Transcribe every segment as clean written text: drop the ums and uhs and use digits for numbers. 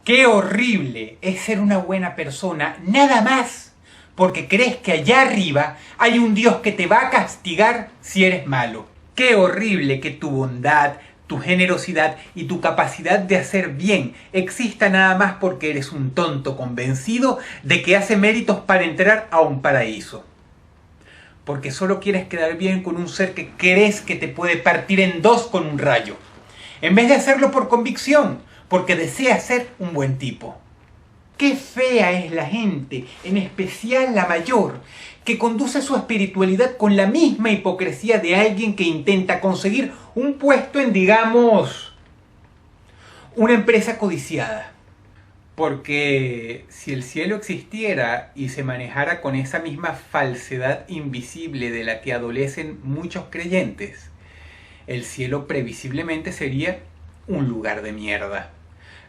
Qué horrible es ser una buena persona, nada más porque crees que allá arriba hay un Dios que te va a castigar si eres malo. Qué horrible que tu bondad, tu generosidad y tu capacidad de hacer bien exista nada más porque eres un tonto convencido de que hace méritos para entrar a un paraíso. Porque solo quieres quedar bien con un ser que crees que te puede partir en dos con un rayo, en vez de hacerlo por convicción, porque desea ser un buen tipo. Qué fea es la gente, en especial la mayor, que conduce su espiritualidad con la misma hipocresía de alguien que intenta conseguir un puesto en, digamos, una empresa codiciada. Porque si el cielo existiera y se manejara con esa misma falsedad invisible de la que adolecen muchos creyentes, el cielo previsiblemente sería un lugar de mierda,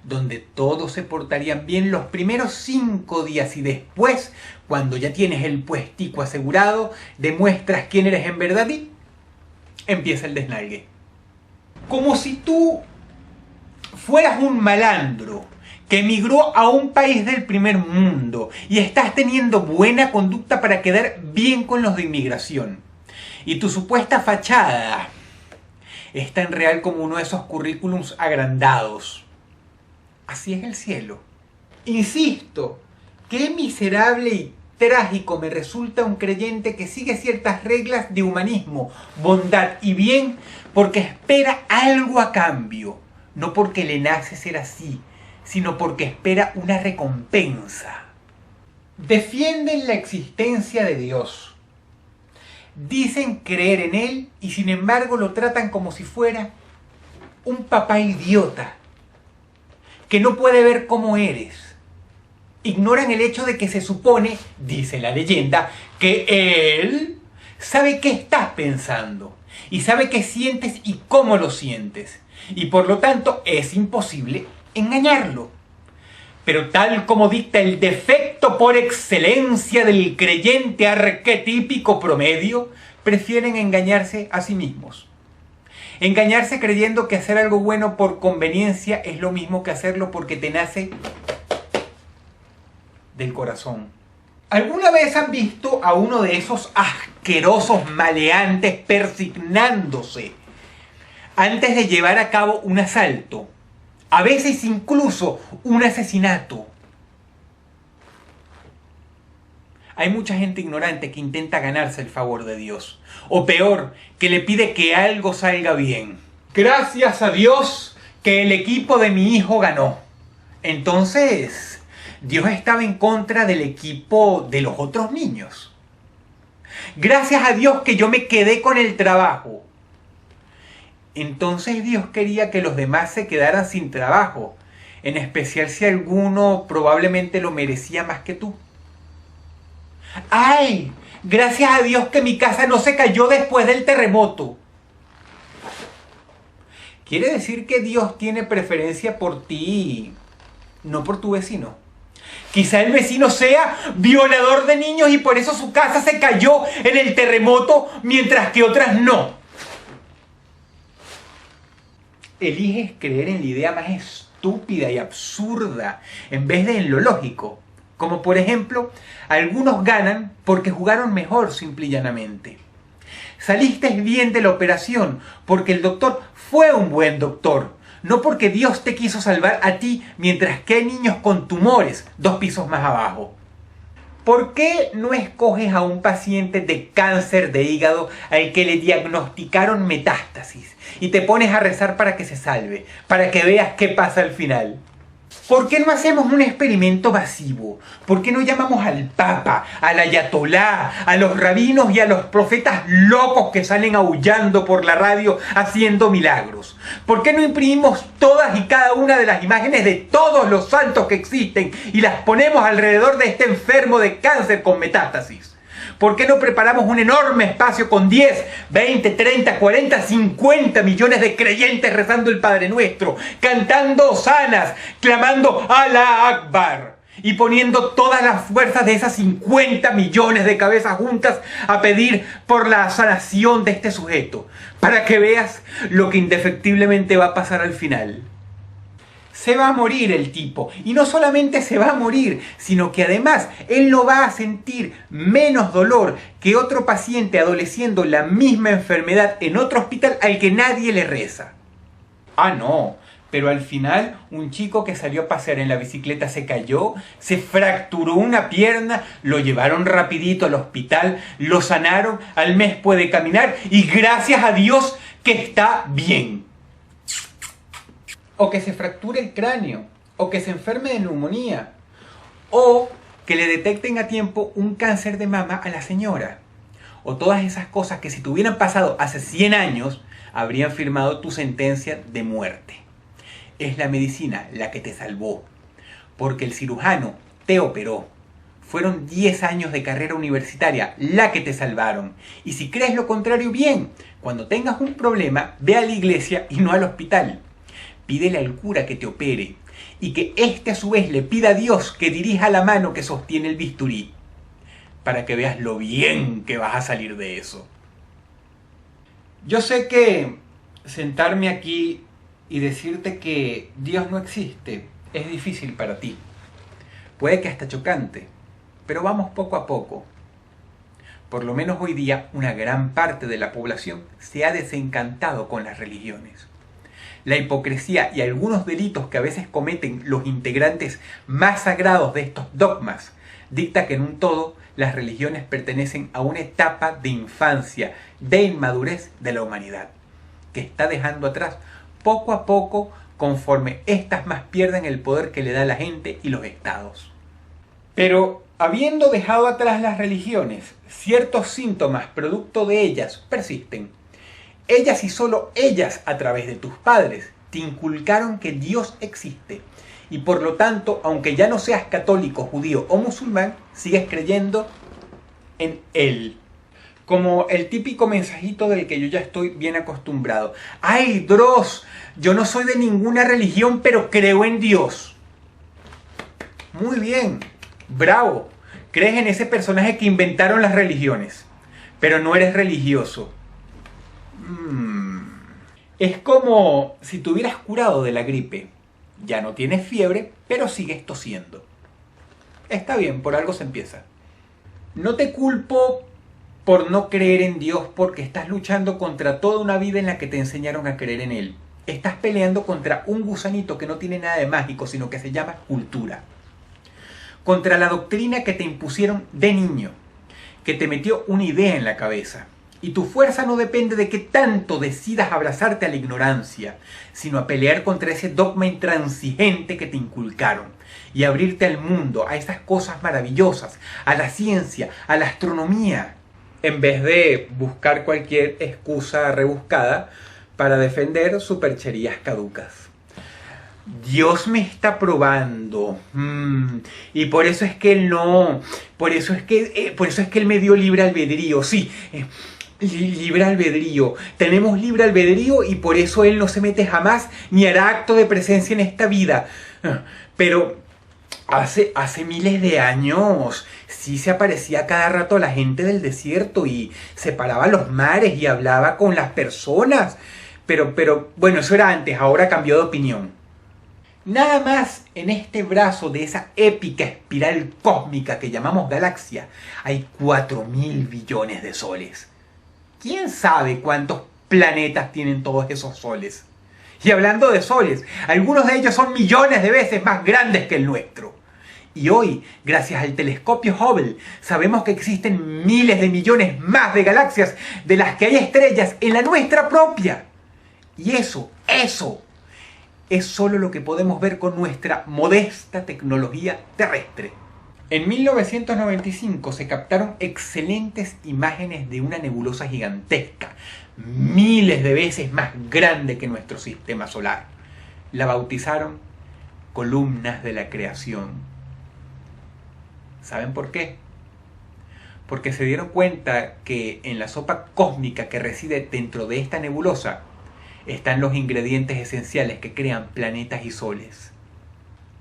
donde todos se portarían bien los primeros 5 días y después, cuando ya tienes el puestico asegurado, demuestras quién eres en verdad y empieza el desnalgue. Como si tú fueras un malandro que emigró a un país del primer mundo y estás teniendo buena conducta para quedar bien con los de inmigración. Y tu supuesta fachada es tan real como uno de esos currículums agrandados. Así es el cielo. Insisto, qué miserable y trágico me resulta un creyente que sigue ciertas reglas de humanismo, bondad y bien porque espera algo a cambio, no porque le nace ser así, sino porque espera una recompensa. Defienden la existencia de Dios. Dicen creer en Él y sin embargo lo tratan como si fuera un papá idiota que no puede ver cómo eres. Ignoran el hecho de que se supone, dice la leyenda, que Él sabe qué estás pensando y sabe qué sientes y cómo lo sientes. Y por lo tanto es imposible engañarlo. Pero tal como dicta el defecto por excelencia del creyente arquetípico promedio, prefieren engañarse a sí mismos. Engañarse creyendo que hacer algo bueno por conveniencia es lo mismo que hacerlo porque te nace del corazón. ¿Alguna vez han visto a uno de esos asquerosos maleantes persignándose antes de llevar a cabo un asalto? A veces incluso un asesinato. Hay mucha gente ignorante que intenta ganarse el favor de Dios. O peor, que le pide que algo salga bien. Gracias a Dios que el equipo de mi hijo ganó. Entonces, Dios estaba en contra del equipo de los otros niños. Gracias a Dios que yo me quedé con el trabajo. Entonces Dios quería que los demás se quedaran sin trabajo, en especial si alguno probablemente lo merecía más que tú. ¡Ay! Gracias a Dios que mi casa no se cayó después del terremoto. Quiere decir que Dios tiene preferencia por ti, no por tu vecino. Quizá el vecino sea violador de niños y por eso su casa se cayó en el terremoto, mientras que otras no. Eliges creer en la idea más estúpida y absurda en vez de en lo lógico. Como por ejemplo, algunos ganan porque jugaron mejor simple y llanamente. Saliste bien de la operación porque el doctor fue un buen doctor, no porque Dios te quiso salvar a ti mientras que hay niños con tumores 2 pisos más abajo. ¿Por qué no escoges a un paciente de cáncer de hígado al que le diagnosticaron metástasis y te pones a rezar para que se salve, para que veas qué pasa al final? ¿Por qué no hacemos un experimento masivo? ¿Por qué no llamamos al Papa, al Ayatolá, a los rabinos y a los profetas locos que salen aullando por la radio haciendo milagros? ¿Por qué no imprimimos todas y cada una de las imágenes de todos los santos que existen y las ponemos alrededor de este enfermo de cáncer con metástasis? ¿Por qué no preparamos un enorme espacio con 10, 20, 30, 40, 50 millones de creyentes rezando el Padre Nuestro, cantando hosanas, clamando Alá Akbar y poniendo todas las fuerzas de esas 50 millones de cabezas juntas a pedir por la sanación de este sujeto, para que veas lo que indefectiblemente va a pasar al final? Se va a morir el tipo. Y no solamente se va a morir, sino que además él no va a sentir menos dolor que otro paciente adoleciendo la misma enfermedad en otro hospital al que nadie le reza. Ah, no. Pero al final, un chico que salió a pasear en la bicicleta se cayó, se fracturó una pierna, lo llevaron rapidito al hospital, lo sanaron, al mes puede caminar y gracias a Dios que está bien. O que se fracture el cráneo, o que se enferme de neumonía, o que le detecten a tiempo un cáncer de mama a la señora. O todas esas cosas que si te hubieran pasado hace 100 años, habrían firmado tu sentencia de muerte. Es la medicina la que te salvó, porque el cirujano te operó. Fueron 10 años de carrera universitaria la que te salvaron. Y si crees lo contrario, bien, cuando tengas un problema, ve a la iglesia y no al hospital. Pídele al cura que te opere y que éste a su vez le pida a Dios que dirija la mano que sostiene el bisturí, para que veas lo bien que vas a salir de eso. Yo sé que sentarme aquí y decirte que Dios no existe es difícil para ti. Puede que hasta chocante, pero vamos poco a poco. Por lo menos hoy día una gran parte de la población se ha desencantado con las religiones. La hipocresía y algunos delitos que a veces cometen los integrantes más sagrados de estos dogmas dicta que en un todo las religiones pertenecen a una etapa de infancia, de inmadurez de la humanidad, que está dejando atrás poco a poco conforme éstas más pierden el poder que le da la gente y los estados. Pero habiendo dejado atrás las religiones, ciertos síntomas producto de ellas persisten. Ellas y solo ellas, a través de tus padres, te inculcaron que Dios existe. Y por lo tanto, aunque ya no seas católico, judío o musulmán, sigues creyendo en Él. Como el típico mensajito del que yo ya estoy bien acostumbrado. ¡Ay, Dross! Yo no soy de ninguna religión, pero creo en Dios. Muy bien. Bravo. Crees en ese personaje que inventaron las religiones, pero no eres religioso. Es como si te hubieras curado de la gripe. Ya no tienes fiebre, pero sigues tosiendo. Está bien, por algo se empieza. No te culpo por no creer en Dios, porque estás luchando contra toda una vida en la que te enseñaron a creer en Él. Estás peleando contra un gusanito que no tiene nada de mágico, sino que se llama cultura. Contra la doctrina que te impusieron de niño, que te metió una idea en la cabeza. Y tu fuerza no depende de qué tanto decidas abrazarte a la ignorancia, sino a pelear contra ese dogma intransigente que te inculcaron y abrirte al mundo, a esas cosas maravillosas, a la ciencia, a la astronomía, en vez de buscar cualquier excusa rebuscada para defender supercherías caducas. Dios me está probando. Y por eso es que Él no. Por eso es que Él me dio libre albedrío. Sí. Libre albedrío. Tenemos libre albedrío y por eso Él no se mete jamás ni hará acto de presencia en esta vida. Pero hace miles de años sí se aparecía cada rato a la gente del desierto y separaba los mares y hablaba con las personas. Pero bueno, eso era antes, ahora cambió de opinión. Nada más en este brazo de esa épica espiral cósmica que llamamos galaxia hay 4.000 billones de soles. ¿Quién sabe cuántos planetas tienen todos esos soles? Y hablando de soles, algunos de ellos son millones de veces más grandes que el nuestro. Y hoy, gracias al telescopio Hubble, sabemos que existen miles de millones más de galaxias de las que hay estrellas en la nuestra propia. Y eso es solo lo que podemos ver con nuestra modesta tecnología terrestre. En 1995 se captaron excelentes imágenes de una nebulosa gigantesca, miles de veces más grande que nuestro sistema solar. La bautizaron Columnas de la Creación. ¿Saben por qué? Porque se dieron cuenta que en la sopa cósmica que reside dentro de esta nebulosa están los ingredientes esenciales que crean planetas y soles.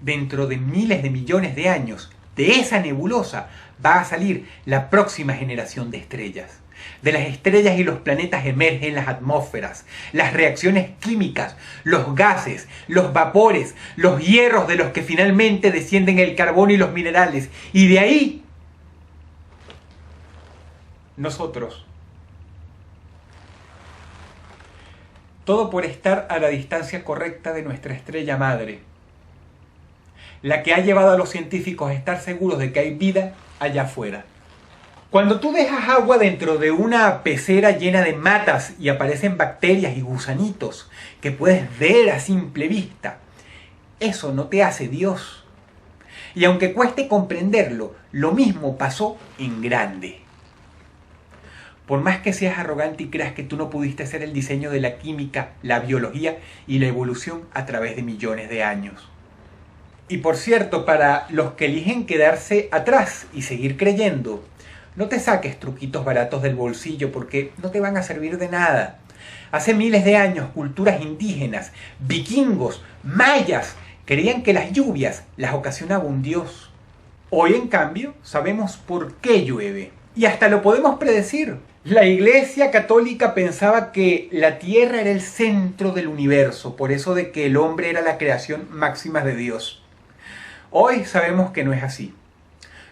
Dentro de miles de millones de años, de esa nebulosa va a salir la próxima generación de estrellas. De las estrellas y los planetas emergen las atmósferas, las reacciones químicas, los gases, los vapores, los hierros de los que finalmente descienden el carbono y los minerales. Y de ahí, nosotros. Todo por estar a la distancia correcta de nuestra estrella madre, la que ha llevado a los científicos a estar seguros de que hay vida allá afuera. Cuando tú dejas agua dentro de una pecera llena de matas y aparecen bacterias y gusanitos que puedes ver a simple vista, eso no te hace Dios. Y aunque cueste comprenderlo, lo mismo pasó en grande. Por más que seas arrogante y creas que tú no pudiste hacer el diseño de la química, la biología y la evolución a través de millones de años. Y por cierto, para los que eligen quedarse atrás y seguir creyendo, no te saques truquitos baratos del bolsillo porque no te van a servir de nada. Hace miles de años, culturas indígenas, vikingos, mayas, creían que las lluvias las ocasionaba un dios. Hoy, en cambio, sabemos por qué llueve. Y hasta lo podemos predecir. La Iglesia Católica pensaba que la Tierra era el centro del universo, por eso de que el hombre era la creación máxima de Dios. Hoy sabemos que no es así.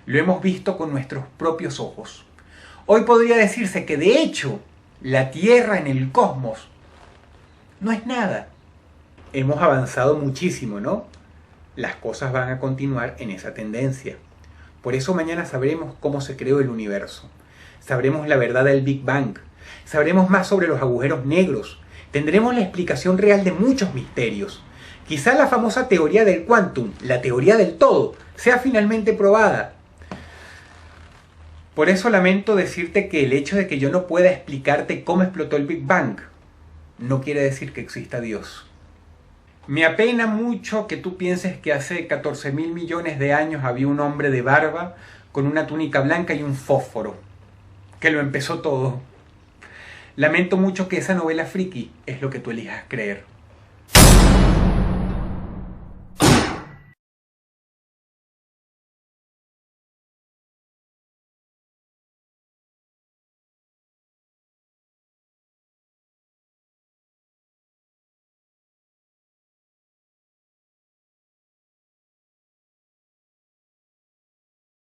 Lo hemos visto con nuestros propios ojos. Hoy podría decirse que de hecho, la Tierra en el cosmos no es nada. Hemos avanzado muchísimo, ¿no? Las cosas van a continuar en esa tendencia. Por eso mañana sabremos cómo se creó el universo. Sabremos la verdad del Big Bang. Sabremos más sobre los agujeros negros. Tendremos la explicación real de muchos misterios. Quizá la famosa teoría del quantum, la teoría del todo, sea finalmente probada. Por eso lamento decirte que el hecho de que yo no pueda explicarte cómo explotó el Big Bang no quiere decir que exista Dios. Me apena mucho que tú pienses que hace 14.000 millones de años había un hombre de barba con una túnica blanca y un fósforo, que lo empezó todo. Lamento mucho que esa novela friki es lo que tú elijas creer.